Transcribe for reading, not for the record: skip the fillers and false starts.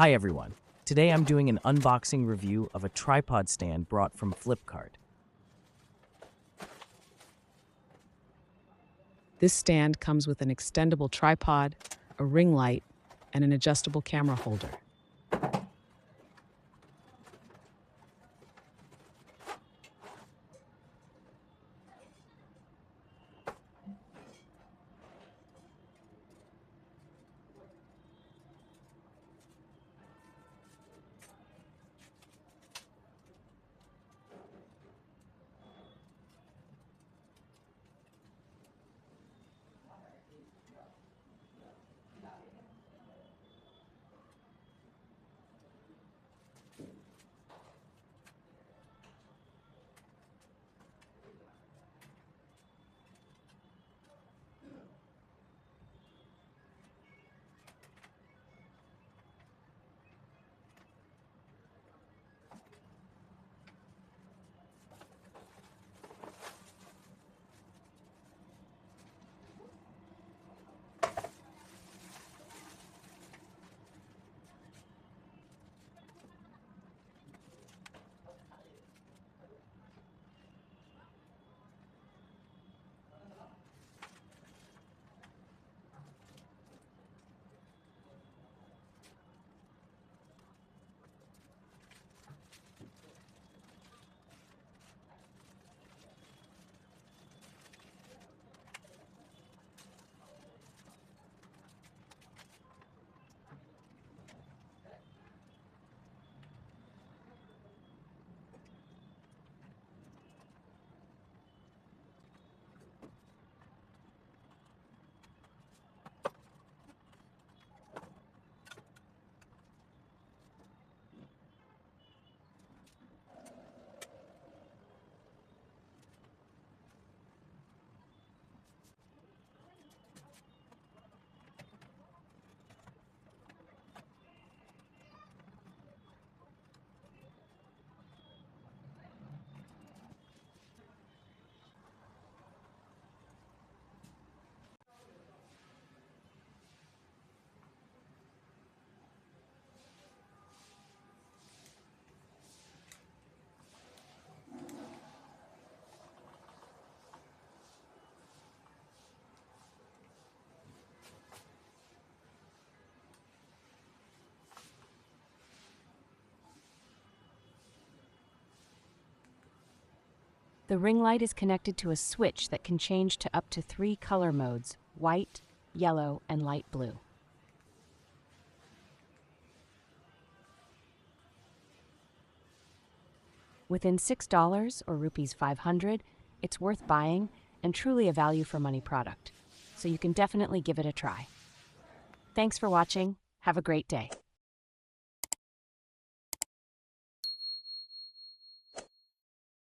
Hi everyone. Today I'm doing an unboxing review of a tripod stand brought from Flipkart. This stand comes with an extendable tripod, a ring light, and an adjustable camera holder. The ring light is connected to a switch that can change to up to 3 color modes: white, yellow, and light blue. Within $6 or rupees 500, it's worth buying and truly a value for money product. So you can definitely give it a try. Thanks for watching. Have a great day.